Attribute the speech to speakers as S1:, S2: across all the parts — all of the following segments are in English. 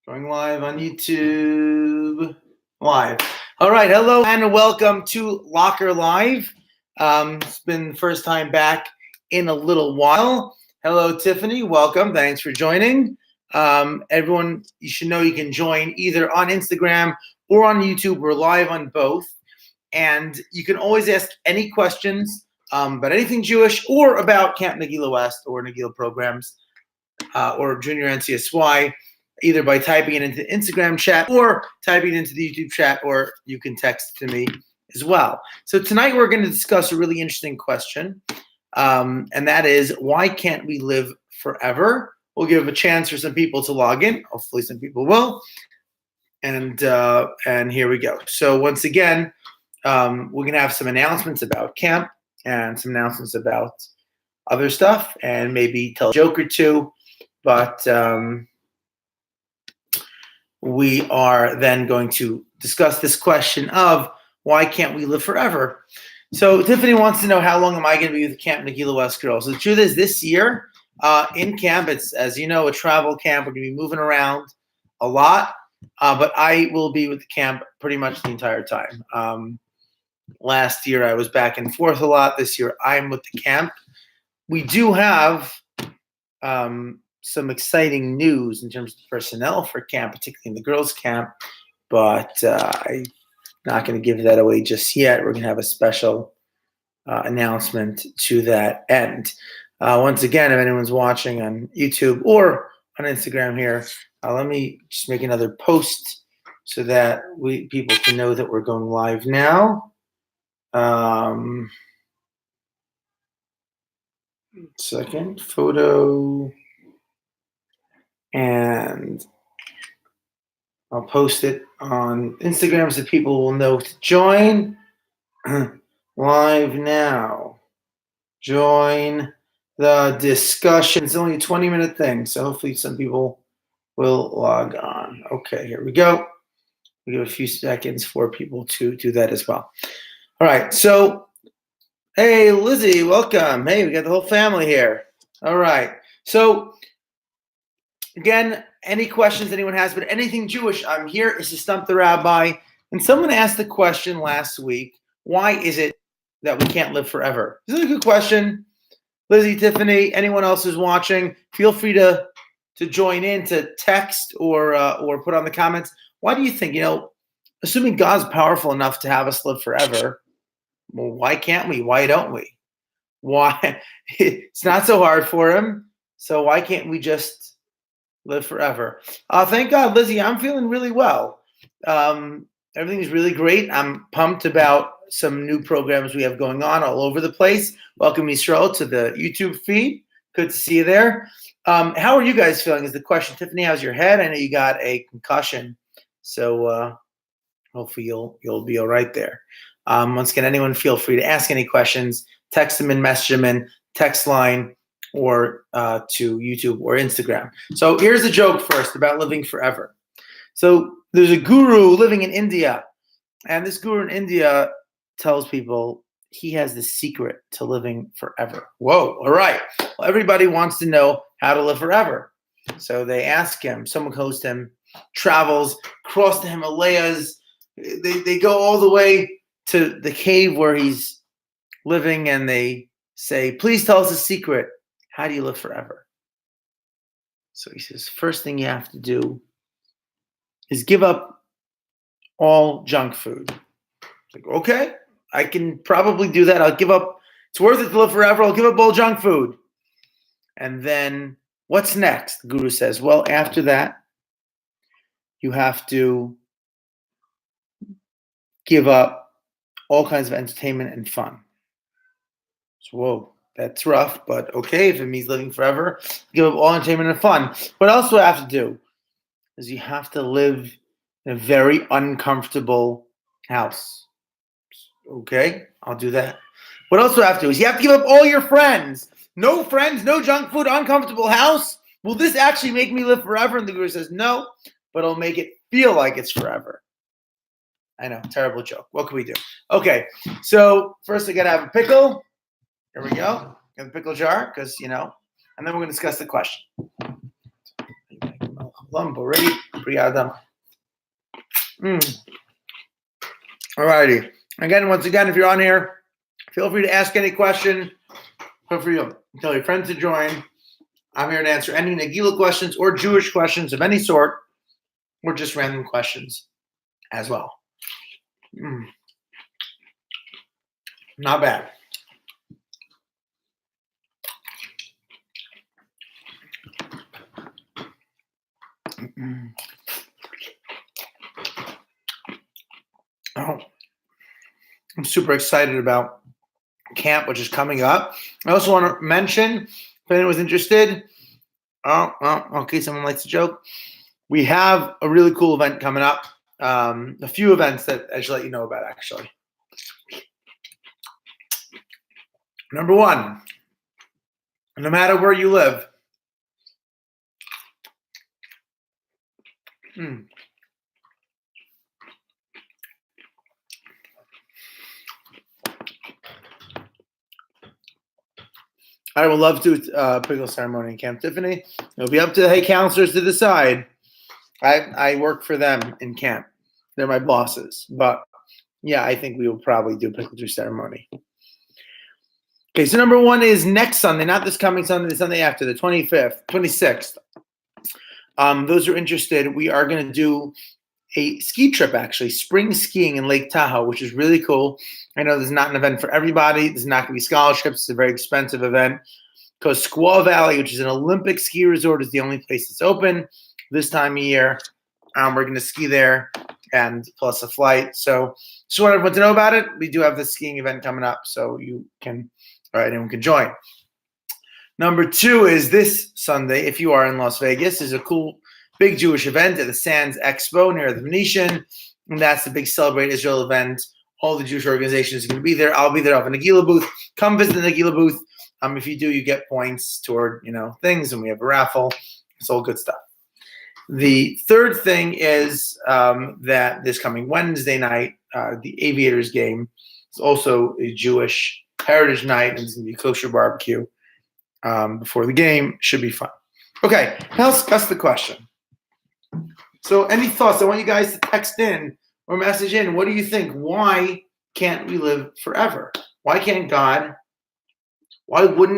S1: Going live on YouTube. Live. All right. Hello and welcome to Locker Live. It's been the first time back in a little while. Hello, Tiffany. Welcome. Thanks for joining. Everyone, you should know you can join either on Instagram or on YouTube. We're live on both. And you can always ask any questions about anything Jewish or about Camp Nagila West or Nagila programs or Junior NCSY, either by typing it into the Instagram chat or typing it into the YouTube chat, or you can text to me as well. So tonight we're going to discuss a really interesting question, and that is, why can't we live forever? We'll give a chance for some people to log in. Hopefully some people will. And here we go. So once again, we're going to have some announcements about camp and some announcements about other stuff, and maybe tell a joke or two. But we are then going to discuss this question of why can't we live forever? So Tiffany wants to know, how long am I going to be with Camp Nagila West Girls? So the truth is, this year in camp, it's, as you know, a travel camp. We're going to be moving around a lot, but I will be with the camp pretty much the entire time. Last year I was back and forth a lot. This year I'm with the camp. We do have some exciting news in terms of personnel for camp, particularly in the girls' camp, but I'm not going to give that away just yet. We're going to have a special announcement to that end. Once again, if anyone's watching on YouTube or on Instagram here, let me just make another post so that people can know that we're going live now. Second, photo. And I'll post it on Instagram so people will know to join. Live now. Join the discussion. It's only a 20-minute thing, so hopefully some people will log on. Okay, here we go. We give a few seconds for people to do that as well. All right, so, hey, Lizzie, welcome. Hey, we got the whole family here. All right, so again, any questions anyone has, but anything Jewish, I'm here is to stump the rabbi. And someone asked the question last week, why is it that we can't live forever? This is a good question. Lizzie, Tiffany, anyone else who's watching, feel free to join in, to text or put on the comments. Why do you think, assuming God's powerful enough to have us live forever, well, why can't we? Why don't we? Why? It's not so hard for him. So why can't we just live forever? Thank God, Lizzie, I'm feeling really well. Everything's really great. I'm pumped about some new programs we have going on all over the place. Welcome, Yisrael, to the YouTube feed. Good to see you there. How are you guys feeling is the question. Tiffany, how's your head? I know you got a concussion, so hopefully you'll be all right there. Once again, anyone feel free to ask any questions. Text them in, message them in, text line, or to YouTube or Instagram. So here's a joke first about living forever. So there's a guru living in India, and this guru in India tells people he has the secret to living forever. Whoa, all right. Well, everybody wants to know how to live forever. So they ask him, someone goes to him, travels across the Himalayas. They go all the way to the cave where he's living, and they say, please tell us the secret. How do you live forever? So he says, first thing you have to do is give up all junk food. Like, okay, I can probably do that. I'll give up. It's worth it to live forever. I'll give up all junk food. And then what's next? The guru says, well, after that, you have to give up all kinds of entertainment and fun. So, whoa, that's rough, but okay, if it means living forever, give up all entertainment and fun. What else do I have to do? Is you have to live in a very uncomfortable house. Okay, I'll do that. What else do I have to do? Is you have to give up all your friends. No friends, no junk food, uncomfortable house. Will this actually make me live forever? And the guru says, no, but it'll make it feel like it's forever. I know, terrible joke. What can we do? Okay, so first I gotta have a pickle. Here we go. Got the pickle jar, because, and then we're gonna discuss the question. Lump already. Briadam. Alrighty. Once again, if you're on here, feel free to ask any question. Feel free to tell your friends to join. I'm here to answer any Nagila questions or Jewish questions of any sort, or just random questions as well. Not bad. Oh, I'm super excited about camp, which is coming up. I also want to mention, if anyone was interested, okay, someone likes to joke. We have a really cool event coming up. A few events that I should let you know about, actually. Number one, no matter where you live, I would love to pickle ceremony in Camp Tiffany. It'll be up to the counselors to decide. I work for them in camp. They're my bosses. But yeah, I think we will probably do a pickle juice ceremony. Okay, so number one is next Sunday, not this coming Sunday, the Sunday after, the 26th. Those who are interested, we are going to do a ski trip, actually, spring skiing in Lake Tahoe, which is really cool. I know this is not an event for everybody. There's not going to be scholarships. It's a very expensive event because Squaw Valley, which is an Olympic ski resort, is the only place that's open this time of year. We're going to ski there and plus a flight. So just want everyone to know about it. We do have this skiing event coming up, so anyone can join. Number two is this Sunday, if you are in Las Vegas, is a cool big Jewish event at the Sands Expo near the Venetian. And that's the big Celebrate Israel event. All the Jewish organizations are going to be there. I'll be there. I'll have a Nagila booth. Come visit the Nagila booth. If you do, you get points toward, things, and we have a raffle. It's all good stuff. The third thing is that this coming Wednesday night, the Aviators game is also a Jewish heritage night, and it's going to be kosher barbecue before the game. Should be fun. Okay, now let's discuss the question. So any thoughts? I want you guys to text in or message in. What do you think? Why can't we live forever? Why wouldn't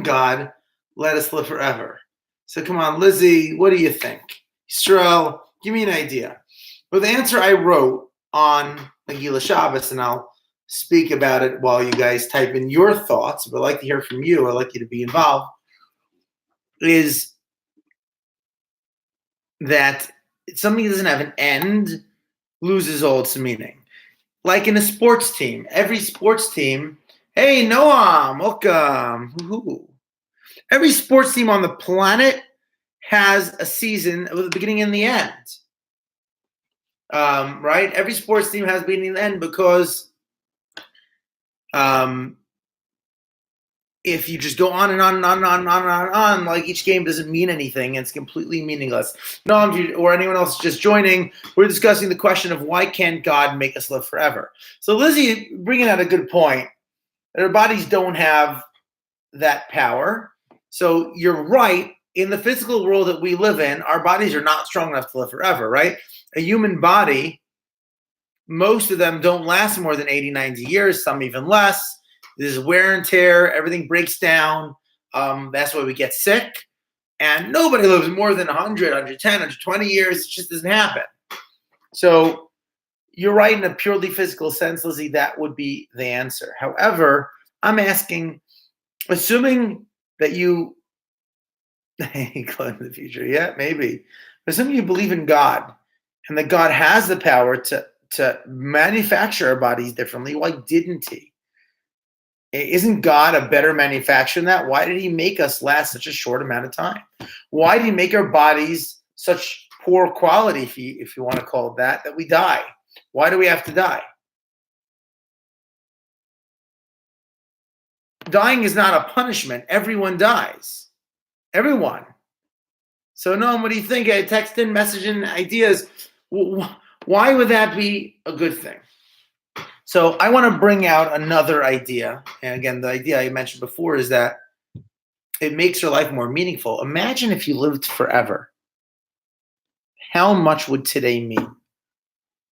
S1: God let us live forever? So come on, Lizzie, what do you think? Yisrael, give me an idea. Well, the answer I wrote on Nagila Shabbos, and I'll speak about it while you guys type in your thoughts, but I'd like to hear from you. I'd like you to be involved, is that something that doesn't have an end loses all its meaning. Like in a sports team, every sports team, hey, Noam, welcome. Woo-hoo. Every sports team on the planet has a season with the beginning and the end. Right? Every sports team has beginning and end because if you just go on and on and on and on and on and on, like each game doesn't mean anything. It's completely meaningless. No, or anyone else just joining, we're discussing the question of why can't God make us live forever? So Lizzie, bringing out a good point. Our bodies don't have that power. So you're right. In the physical world that we live in, our bodies are not strong enough to live forever, right? A human body, most of them don't last more than 80, 90 years, some even less. There's wear and tear. Everything breaks down. That's why we get sick. And nobody lives more than 100, 110, 120 years. It just doesn't happen. So you're right in a purely physical sense, Lizzie. That would be the answer. However, I'm asking, assuming that you claim the future, yeah, maybe. Assuming you believe in God and that God has the power to manufacture our bodies differently, why didn't he? Isn't God a better manufacturer than that? Why did he make us last such a short amount of time? Why did he make our bodies such poor quality, if you want to call it that we die? Why do we have to die? Dying is not a punishment. Everyone dies. Everyone. So, Noam, what do you think? Text in, message in, ideas. Why would that be a good thing? So I want to bring out another idea. And again, the idea I mentioned before is that it makes your life more meaningful. Imagine if you lived forever. how much would today mean?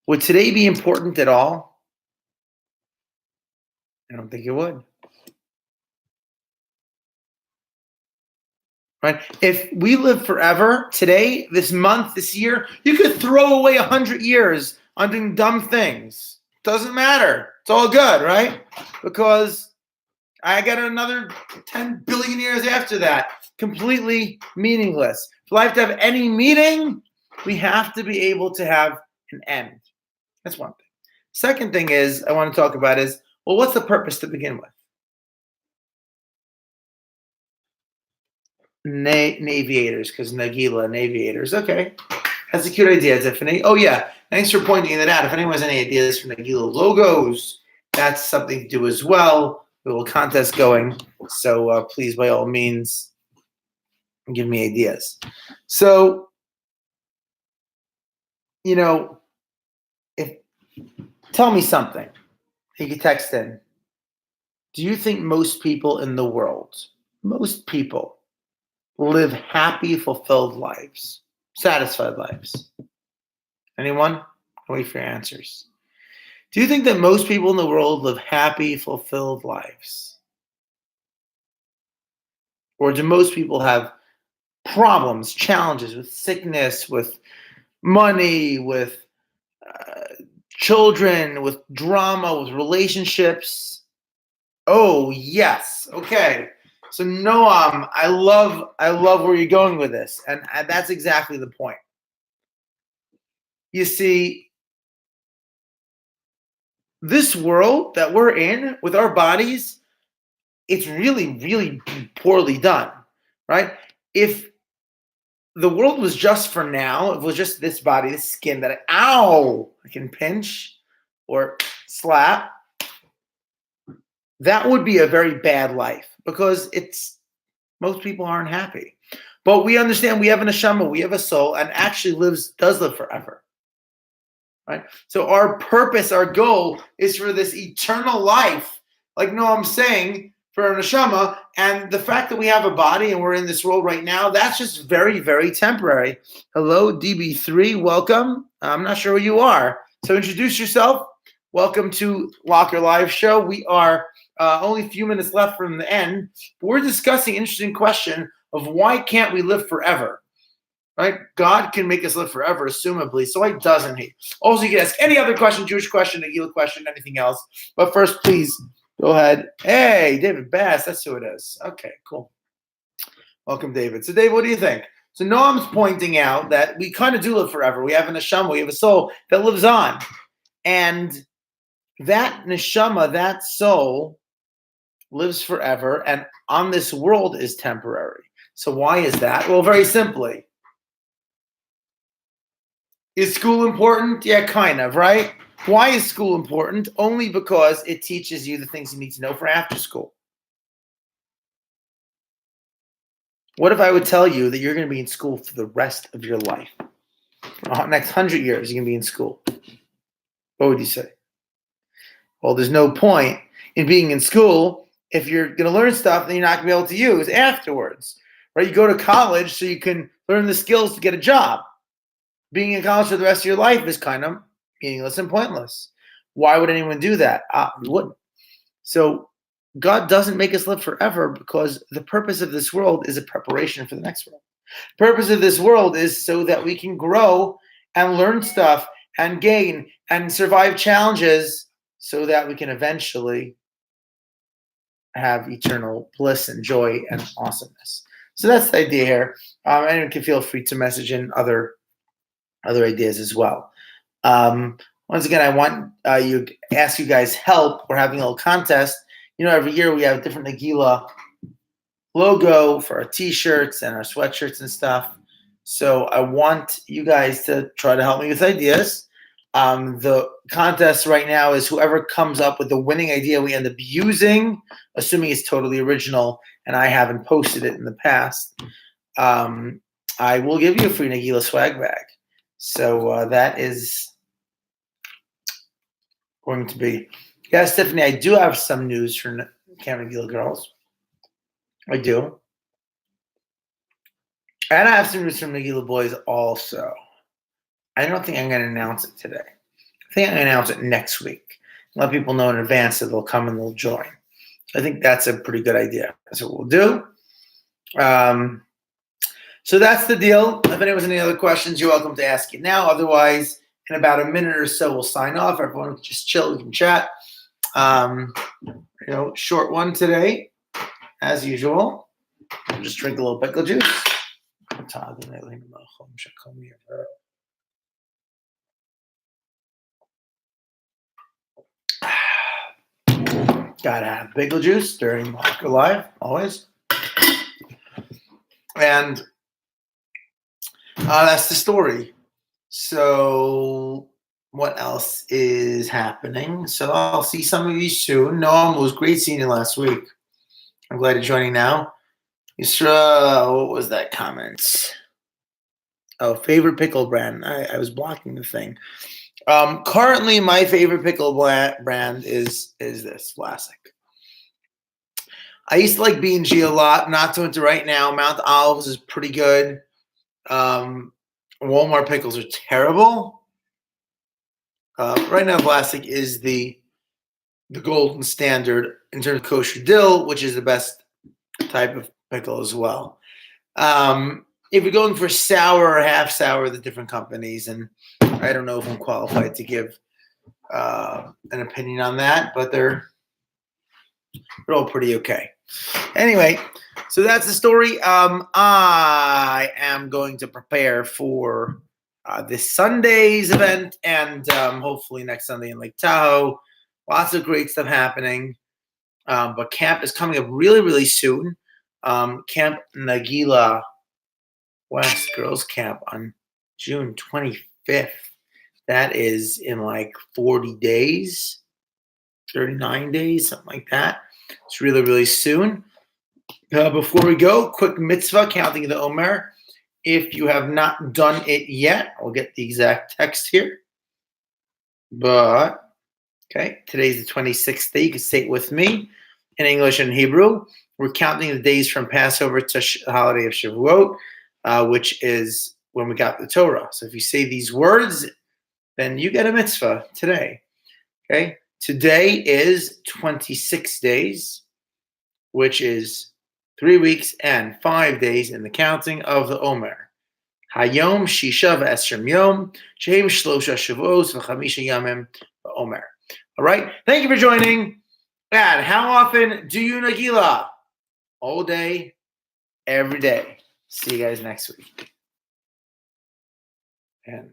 S1: Would today be important at all? I don't think it would. Right? If we live forever, today, this month, this year, you could throw away 100 years on doing dumb things. Doesn't matter. It's all good, right? Because I got another 10 billion years after that. Completely meaningless. For life to have any meaning, we have to be able to have an end. That's one thing. Second thing is I want to talk about is, well, what's the purpose to begin with? Naviators, because Nagila, Naviators. Okay. That's a cute idea, Tiffany. Oh, yeah. Thanks for pointing that out. If anyone has any ideas for Nagila logos, that's something to do as well. We will contest going. So please, by all means, give me ideas. So, tell me something. You can text in. Do you think most people in the world, most people, live happy, fulfilled lives, satisfied lives? Anyone? I'll wait for your answers. Do you think that most people in the world live happy, fulfilled lives? Or do most people have problems, challenges with sickness, with money, with children, with drama, with relationships? Oh, yes. Okay. So Noam, I love where you're going with this. And that's exactly the point. You see, this world that we're in with our bodies, it's really, really poorly done, right? If the world was just for now, if it was just this body, this skin that I can pinch or slap, that would be a very bad life because most people aren't happy. But we understand we have an neshama, we have a soul, and actually does live forever. Right? So our purpose, our goal is for this eternal life, like Noam's saying, for our neshama. And the fact that we have a body and we're in this world right now, that's just very, very temporary. Hello, DB3, welcome. I'm not sure who you are. So introduce yourself. Welcome to Locker Live Show. We are only a few minutes left from the end. We're discussing an interesting question of why can't we live forever? Right? God can make us live forever, assumably. So why doesn't he? Also, you can ask any other question, Jewish question, Nagila question, anything else. But first, please go ahead. Hey, David Bass, that's who it is. Okay, cool. Welcome, David. So, Dave, what do you think? So Noam's pointing out that we kind of do live forever. We have a neshama, we have a soul that lives on. And that neshama, that soul, lives forever, and on this world is temporary. So why is that? Well, very simply. Is school important? Yeah, kind of, right? Why is school important? Only because it teaches you the things you need to know for after school. What if I would tell you that you're going to be in school for the rest of your life? Next 100 years, you're going to be in school. What would you say? Well, there's no point in being in school if you're going to learn stuff that you're not going to be able to use afterwards, right? You go to college so you can learn the skills to get a job. Being in college for the rest of your life is kind of meaningless and pointless. Why would anyone do that? You wouldn't. So God doesn't make us live forever because the purpose of this world is a preparation for the next world. The purpose of this world is so that we can grow and learn stuff and gain and survive challenges so that we can eventually have eternal bliss and joy and awesomeness. So that's the idea here. Anyone can feel free to message in other ideas as well. Once again, I want ask you guys help. We're having a little contest. Every year we have a different Nagila logo for our t-shirts and our sweatshirts and stuff. So I want you guys to try to help me with ideas. The contest right now is whoever comes up with the winning idea we end up using, assuming it's totally original and I haven't posted it in the past. I will give you a free Nagila swag bag. So that is going to be. Yes, Tiffany, I do have some news for Camp Nagila girls. I do. And I have some news from Nagila boys also. I don't think I'm going to announce it today. I think I'm going to announce it next week. Let people know in advance that they'll come and they'll join. I think that's a pretty good idea. That's what we'll do. So that's the deal. If anyone has any other questions, you're welcome to ask it now. Otherwise, in about a minute or so, we'll sign off. Everyone can just chill. We can chat. Short one today, as usual. I'll just drink a little pickle juice. Gotta have pickle juice during Marker Live, always. And that's the story. So what else is happening? So I'll see some of you soon. Noam, it was great seeing you last week. I'm glad you're joining now. Yisra, what was that comment? Oh, favorite pickle brand. I was blocking the thing. Currently, my favorite pickle brand is this Vlasic. I used to like B&G a lot. Not so into right now. Mount Olives is pretty good. Walmart pickles are terrible. Right now, Vlasic is the golden standard in terms of kosher dill, which is the best type of pickle as well. If you're going for sour or half sour, the different companies, and I don't know if I'm qualified to give an opinion on that, but they're all pretty okay. Anyway, so that's the story. I am going to prepare for this Sunday's event and hopefully next Sunday in Lake Tahoe. Lots of great stuff happening. But camp is coming up really, really soon. Camp Nagila West Girls Camp on June 25th. That is in like 40 days, 39 days, something like that. It's really, really soon. Before we go, quick mitzvah, counting the Omer. If you have not done it yet, I'll get the exact text here. But, okay, today's the 26th day. You can say it with me in English and Hebrew. We're counting the days from Passover to the holiday of Shavuot, which is when we got the Torah. So if you say these words, then you get a mitzvah today. Okay? Today is 26 days, which is 3 weeks and 5 days in the counting of the Omer. Hayom Shisha v'Esrim Yom, Shehem Shlosha Shavuos v'Chamisha Yamim v'Omer. All right? Thank you for joining. And how often do you Nagila? All day, every day. See you guys next week. And